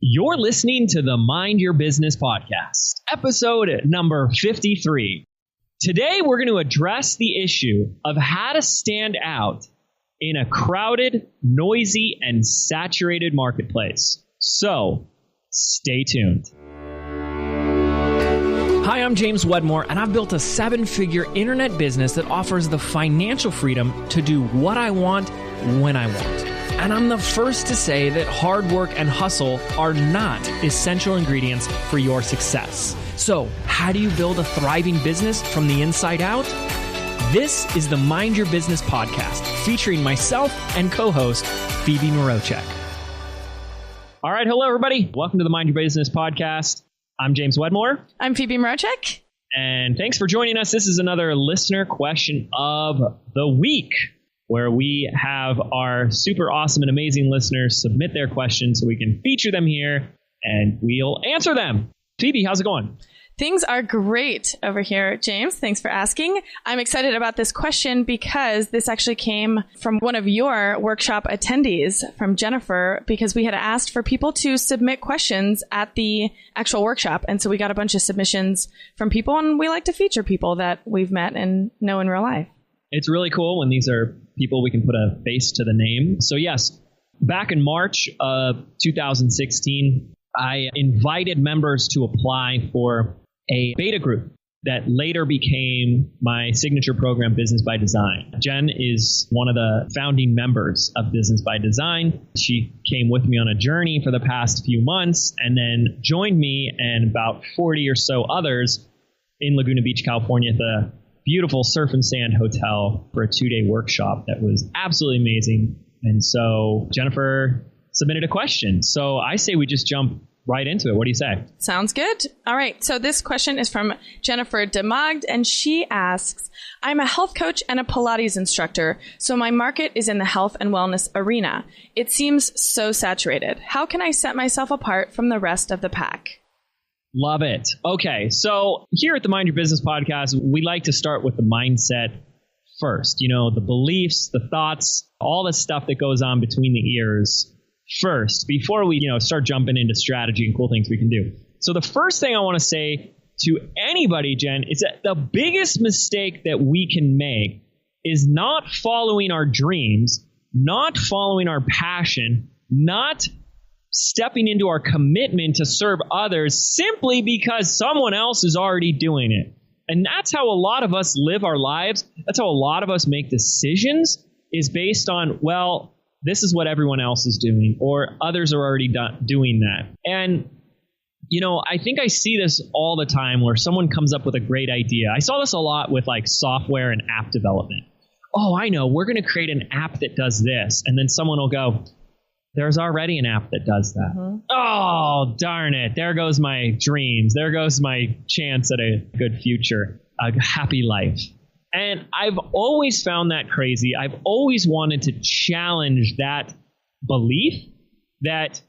You're listening to the Mind Your Business podcast, episode number 53. Today, we're going to address the issue of how to stand out in a crowded, noisy, and saturated marketplace. So, stay tuned. Hi, I'm James Wedmore, and I've built a 7-figure internet business that offers the financial freedom to do what I want, when I want. And I'm the first to say that hard work and hustle are not essential ingredients for your success. So, how do you build a thriving business from the inside out? This is the Mind Your Business podcast, featuring myself and co-host Phoebe Mroczek. All right, hello everybody. Welcome to the Mind Your Business podcast. I'm James Wedmore. I'm Phoebe Mroczek. And thanks for joining us. This is another listener question of the week, where we have our super awesome and amazing listeners submit their questions so we can feature them here and we'll answer them. Phoebe, how's it going? Things are great over here, James. Thanks for asking. I'm excited about this question because this actually came from one of your workshop attendees, from Jennifer, because we had asked for people to submit questions at the actual workshop. And so we got a bunch of submissions from people, and we like to feature people that we've met and know in real life. It's really cool when these are people we can put a face to the name. So yes, back in March of 2016, I invited members to apply for a beta group that later became my signature program, Business by Design. Jen is one of the founding members of Business by Design. She came with me on a journey for the past few months and then joined me and about 40 or so others in Laguna Beach, California at the beautiful Surf and Sand Hotel for a 2-day workshop that was absolutely amazing. And so Jennifer submitted a question. So I say we just jump right into it. What do you say? Sounds good. All right. So this question is from Jennifer Demagd, and she asks, I'm a health coach and a Pilates instructor, so my market is in the health and wellness arena. It seems so saturated. How can I set myself apart from the rest of the pack? Love it. Okay. So here at the Mind Your Business podcast, we like to start with the mindset first. You know, the beliefs, the thoughts, all the stuff that goes on between the ears first, before we, start jumping into strategy and cool things we can do. So the first thing I want to say to anybody, Jen, is that the biggest mistake that we can make is not following our dreams, not following our passion, not stepping into our commitment to serve others simply because someone else is already doing it. And that's how a lot of us live our lives. That's how a lot of us make decisions, is based on, well, this is what everyone else is doing, or others are already doing that. And, I think I see this all the time where someone comes up with a great idea. I saw this a lot with like software and app development. Oh, I know, we're going to create an app that does this. And then someone will go, there's already an app that does that. Mm-hmm. Oh, darn it. There goes my dreams. There goes my chance at a good future, a happy life. And I've always found that crazy. I've always wanted to challenge that belief, that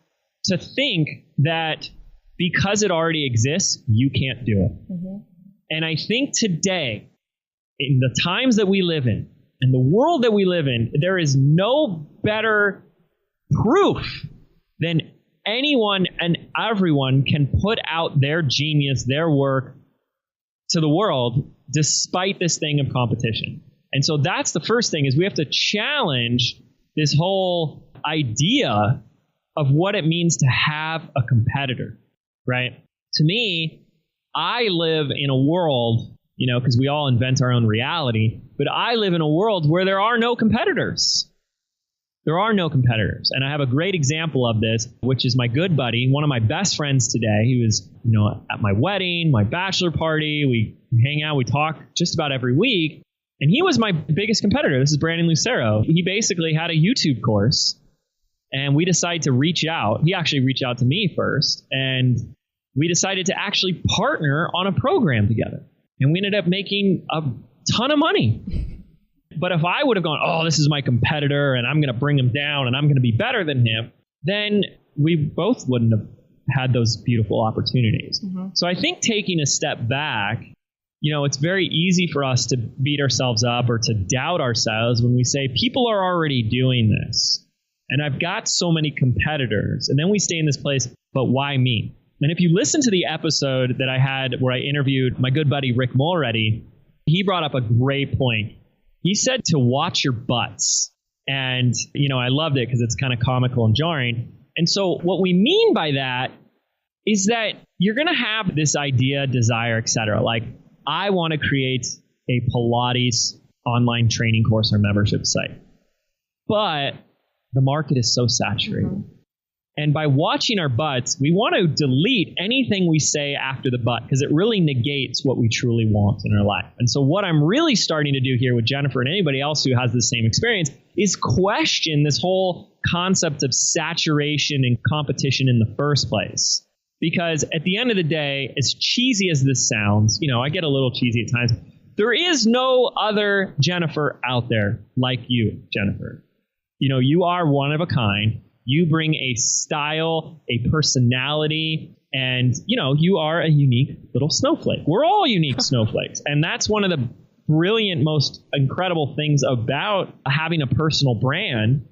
to think that because it already exists, you can't do it. Mm-hmm. And I think today, in the times that we live in, the world that we live in, there is no better proof than anyone and everyone can put out their genius, their work to the world, despite this thing of competition. And so that's the first thing, is we have to challenge this whole idea of what it means to have a competitor, right? To me, I live in a world, because we all invent our own reality, but I live in a world where there are no competitors. There are no competitors. And I have a great example of this, which is my good buddy, one of my best friends today. He was, at my wedding, my bachelor party. We hang out, we talk just about every week. And he was my biggest competitor. This is Brandon Lucero. He basically had a YouTube course, and we decided to reach out. He actually reached out to me first, and we decided to actually partner on a program together. And we ended up making a ton of money. But if I would have gone, oh, this is my competitor and I'm going to bring him down and I'm going to be better than him, then we both wouldn't have had those beautiful opportunities. Mm-hmm. So I think taking a step back, it's very easy for us to beat ourselves up or to doubt ourselves when we say people are already doing this. And I've got so many competitors. And then we stay in this place, but why me? And if you listen to the episode that I had where I interviewed my good buddy Rick Mulready, he brought up a great point. He said to watch your butts. And, I loved it because it's kind of comical and jarring. And so what we mean by that is that you're going to have this idea, desire, etc. Like, I want to create a Pilates online training course or membership site. But the market is so saturated. Mm-hmm. And by watching our butts, we want to delete anything we say after the butt because it really negates what we truly want in our life. And so what I'm really starting to do here with Jennifer and anybody else who has the same experience is question this whole concept of saturation and competition in the first place. Because at the end of the day, as cheesy as this sounds, I get a little cheesy at times. There is no other Jennifer out there like you, Jennifer. You are one of a kind. You bring a style, a personality, and, you are a unique little snowflake. We're all unique snowflakes. And that's one of the brilliant, most incredible things about having a personal brand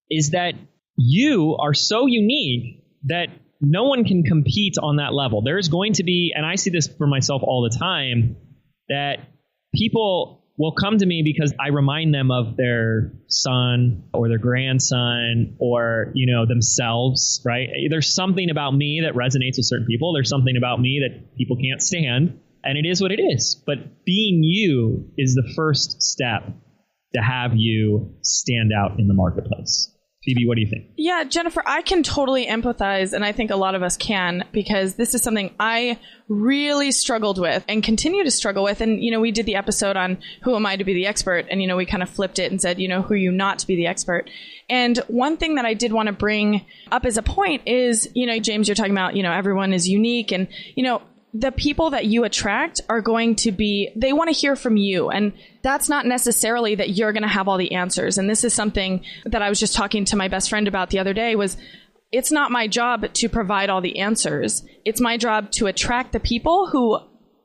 is that you are so unique that no one can compete on that level. There's going to be, and I see this for myself all the time, that people will come to me because I remind them of their son or their grandson or, themselves, right? There's something about me that resonates with certain people. There's something about me that people can't stand, and it is what it is. But being you is the first step to have you stand out in the marketplace. Phoebe, what do you think? Yeah, Jennifer, I can totally empathize, and I think a lot of us can, because this is something I really struggled with and continue to struggle with. And, we did the episode on who am I to be the expert, and, we kind of flipped it and said, who are you not to be the expert? And one thing that I did want to bring up as a point is, James, you're talking about, everyone is unique, and, the people that you attract are going to be, they want to hear from you. And that's not necessarily that you're going to have all the answers. And this is something that I was just talking to my best friend about the other day was, it's not my job to provide all the answers. It's my job to attract the people who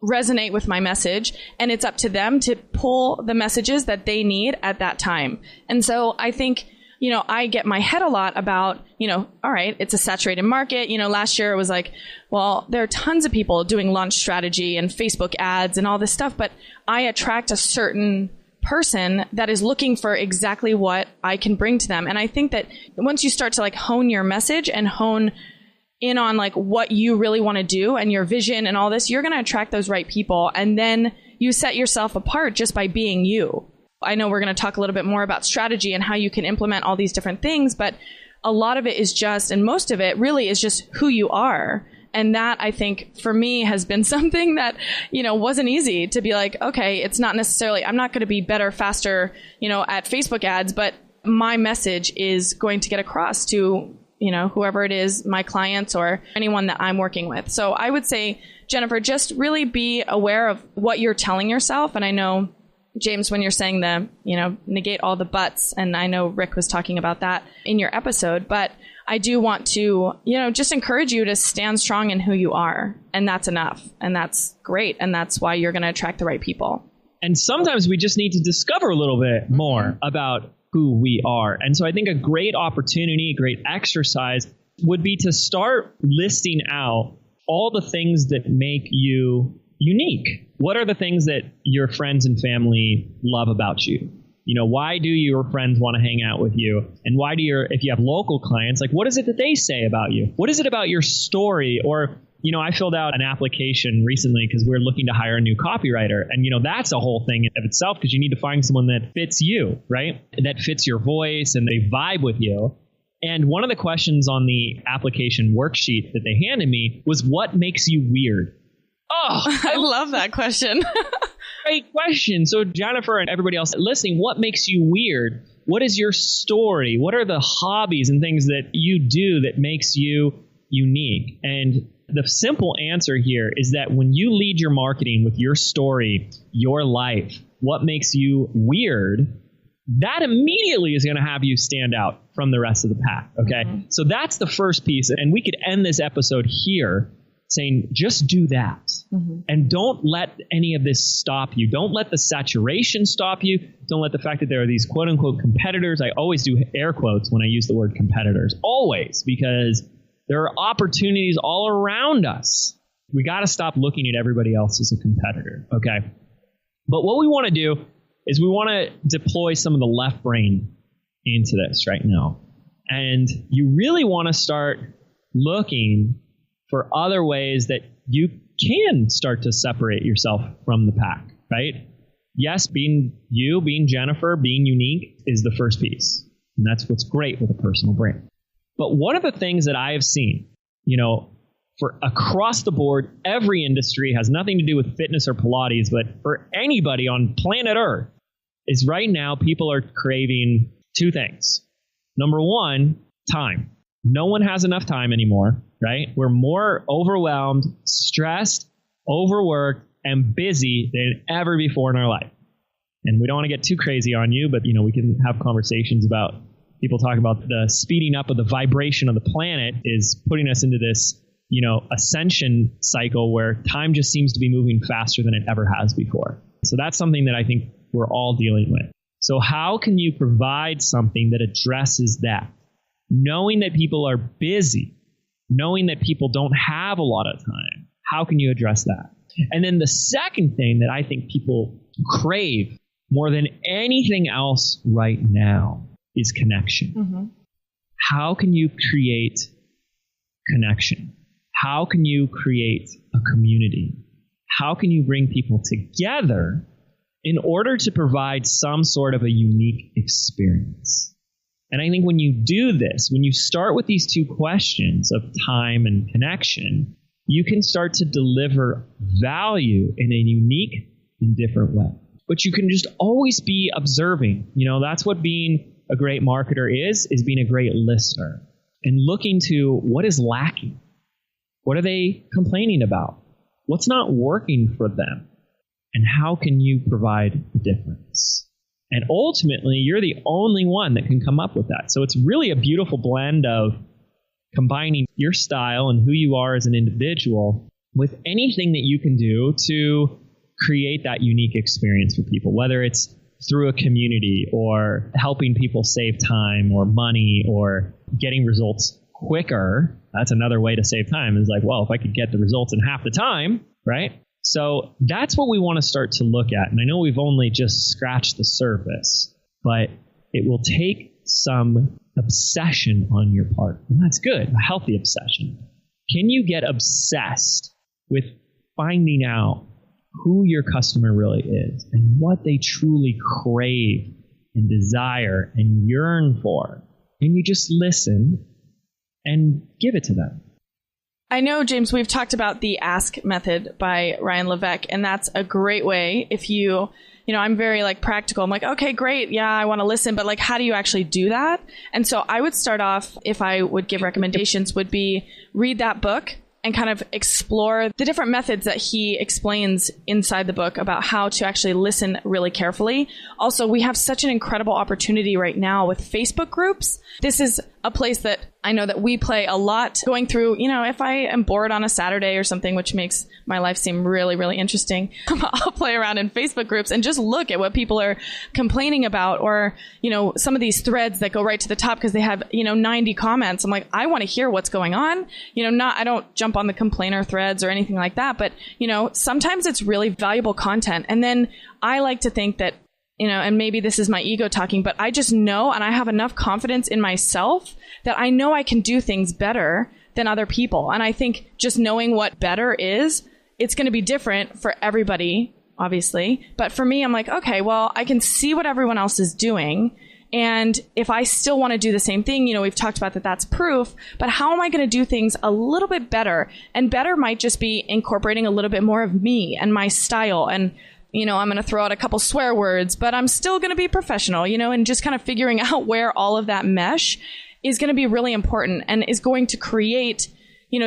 resonate with my message. And it's up to them to pull the messages that they need at that time. And so I think, I get my head a lot about, all right, it's a saturated market. Last year it was like, well, there are tons of people doing launch strategy and Facebook ads and all this stuff, but I attract a certain person that is looking for exactly what I can bring to them. And I think that once you start to hone your message and hone in on what you really want to do and your vision and all this, you're going to attract those right people. And then you set yourself apart just by being you. I know we're going to talk a little bit more about strategy and how you can implement all these different things, but a lot of it is just, and most of it really is just who you are. And that, I think, for me has been something that, wasn't easy to be like, okay, it's not necessarily, I'm not going to be better, faster, at Facebook ads, but my message is going to get across to, whoever it is, my clients or anyone that I'm working with. So I would say, Jennifer, just really be aware of what you're telling yourself. And I know, James, when you're saying negate all the buts, and I know Rick was talking about that in your episode, but I do want to, just encourage you to stand strong in who you are. And that's enough. And that's great. And that's why you're going to attract the right people. And sometimes we just need to discover a little bit more about who we are. And so I think a great opportunity, a great exercise would be to start listing out all the things that make you unique. What are the things that your friends and family love about you? Why do your friends want to hang out with you? And why do if you have local clients, what is it that they say about you? What is it about your story? Or, I filled out an application recently because we're looking to hire a new copywriter. And, that's a whole thing of itself because you need to find someone that fits you, right? That fits your voice and they vibe with you. And one of the questions on the application worksheet that they handed me was, what makes you weird? Oh, I love that question. Great question. So Jennifer and everybody else listening, what makes you weird? What is your story? What are the hobbies and things that you do that makes you unique? And the simple answer here is that when you lead your marketing with your story, your life, what makes you weird, that immediately is going to have you stand out from the rest of the pack. Okay. Mm-hmm. So that's the first piece. And we could end this episode here saying, just do that. Mm-hmm. And don't let any of this stop you. Don't let the saturation stop you. Don't let the fact that there are these quote unquote competitors. I always do air quotes when I use the word competitors, always, because There are opportunities all around us. We got to stop looking at everybody else as a competitor, okay? But what we want to do is we want to deploy some of the left brain into this right now. And you really want to start looking for other ways that you can start to separate yourself from the pack, right? Yes, being you, being Jennifer, being unique is the first piece. And that's what's great with a personal brand. But one of the things that I have seen, for across the board, every industry has nothing to do with fitness or Pilates, but for anybody on planet Earth, is right now people are craving two things. Number one, time. No one has enough time anymore, right? We're more overwhelmed, stressed, overworked, and busy than ever before in our life. And we don't want to get too crazy on you, but we can have conversations about, people talk about the speeding up of the vibration of the planet is putting us into this ascension cycle where time just seems to be moving faster than it ever has before. So that's something that I think we're all dealing with. So how can you provide something that addresses that? Knowing that people are busy, knowing that people don't have a lot of time, how can you address that? And then the second thing that I think people crave more than anything else right now is connection. Mm-hmm. How can you create connection? How can you create a community? How can you bring people together in order to provide some sort of a unique experience? And I think when you do this, when you start with these two questions of time and connection, you can start to deliver value in a unique and different way. But you can just always be observing. That's what being a great marketer is being a great listener and looking to what is lacking. What are they complaining about? What's not working for them? And how can you provide a difference? And ultimately, you're the only one that can come up with that. So it's really a beautiful blend of combining your style and who you are as an individual with anything that you can do to create that unique experience for people, whether it's through a community or helping people save time or money or getting results quicker. That's another way to save time is like, well, if I could get the results in half the time, right? So that's what we want to start to look at. And I know we've only just scratched the surface, but it will take some obsession on your part. And that's good, a healthy obsession. Can you get obsessed with finding out who your customer really is and what they truly crave and desire and yearn for? And you just listen and give it to them. I know, James, we've talked about the ask method by Ryan Levesque, and that's a great way if I'm very practical. I'm like, okay, great. Yeah, I want to listen, but how do you actually do that? And so I would start off, if I would give recommendations, would be read that book and kind of explore the different methods that he explains inside the book about how to actually listen really carefully. Also, we have such an incredible opportunity right now with Facebook groups. This is a place that I know that we play a lot going through, if I am bored on a Saturday or something, which makes my life seem really, really interesting, I'll play around in Facebook groups and just look at what people are complaining about or, some of these threads that go right to the top because they have, 90 comments. I'm like, I want to hear what's going on. I don't jump on the complainer threads or anything like that, but, sometimes it's really valuable content. And then I like to think that, and maybe this is my ego talking, but I just know and I have enough confidence in myself that I know I can do things better than other people. And I think just knowing what better is, it's going to be different for everybody, obviously. But for me, I'm like, okay, well, I can see what everyone else is doing. And if I still want to do the same thing, we've talked about that, that's proof, but how am I going to do things a little bit better? And better might just be incorporating a little bit more of me and my style. And I'm going to throw out a couple swear words, but I'm still going to be professional, and just kind of figuring out where all of that mesh is going to be really important and is going to create,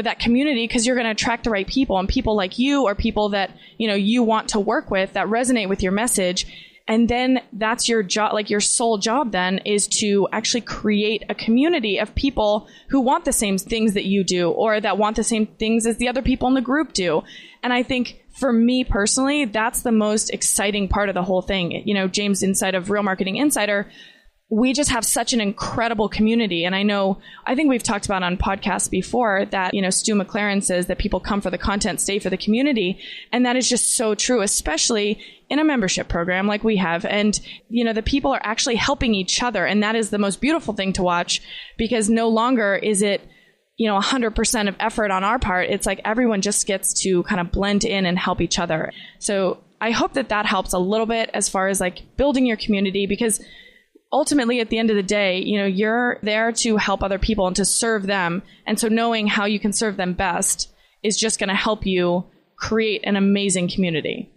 that community because you're going to attract the right people and people like you or people that, you want to work with that resonate with your message. And then that's your job, your sole job then is to actually create a community of people who want the same things that you do or that want the same things as the other people in the group do. And I think for me personally, that's the most exciting part of the whole thing. James, inside of Real Marketing Insider, we just have such an incredible community. And I think we've talked about on podcasts before that, Stu McLaren says that people come for the content, stay for the community. And that is just so true, especially in a membership program like we have. And, the people are actually helping each other. And that is the most beautiful thing to watch, because no longer is it, 100% of effort on our part. It's like everyone just gets to kind of blend in and help each other. So I hope that helps a little bit as far as like building your community, because ultimately, at the end of the day, you're there to help other people and to serve them. And so knowing how you can serve them best is just going to help you create an amazing community.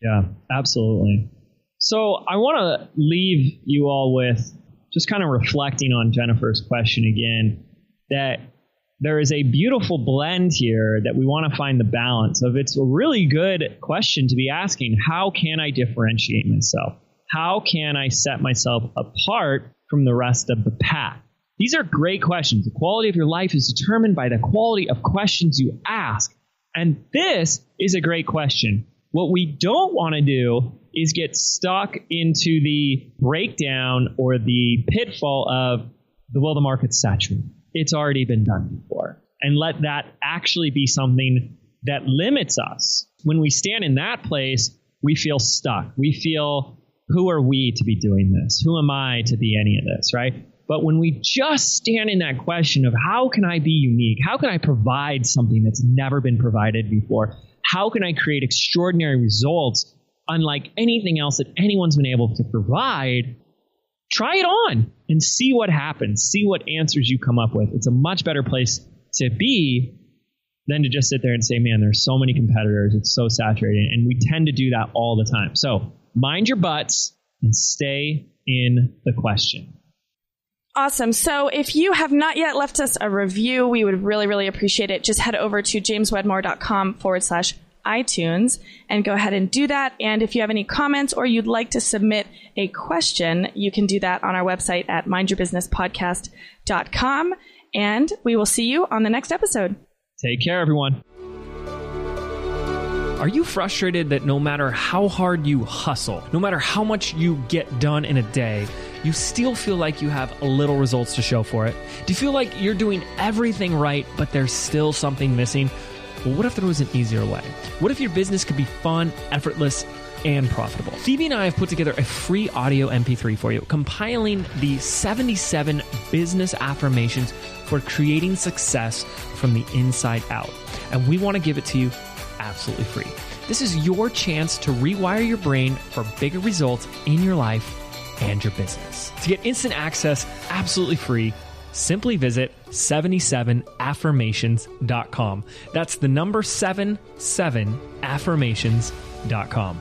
Yeah, absolutely. So I want to leave you all with just kind of reflecting on Jennifer's question again, that there is a beautiful blend here that we want to find the balance of. It's a really good question to be asking. How can I differentiate myself? How can I set myself apart from the rest of the pack? These are great questions. The quality of your life is determined by the quality of questions you ask. And this is a great question. What we don't want to do is get stuck into the breakdown or the pitfall of the market's saturated. It's already been done before. And let that actually be something that limits us. When we stand in that place, we feel stuck. We feel, who are we to be doing this? Who am I to be any of this, right? But when we just stand in that question of how can I be unique? How can I provide something that's never been provided before? How can I create extraordinary results unlike anything else that anyone's been able to provide? Try it on and see what happens. See what answers you come up with. It's a much better place to be than to just sit there and say, man, there's so many competitors. It's so saturated. And we tend to do that all the time. So mind your butts and stay in the question. Awesome. So if you have not yet left us a review, we would really, really appreciate it. Just head over to jameswedmore.com/iTunes and go ahead and do that. And if you have any comments or you'd like to submit a question, you can do that on our website at mindyourbusinesspodcast.com. And we will see you on the next episode. Take care, everyone. Are you frustrated that no matter how hard you hustle, no matter how much you get done in a day, you still feel like you have little results to show for it? Do you feel like you're doing everything right, but there's still something missing? Well, what if there was an easier way? What if your business could be fun, effortless, and profitable? Phoebe and I have put together a free audio MP3 for you, compiling the 77 business affirmations for creating success from the inside out. And we want to give it to you absolutely free. This is your chance to rewire your brain for bigger results in your life and your business. To get instant access absolutely free, simply visit 77affirmations.com. That's the number 77affirmations.com.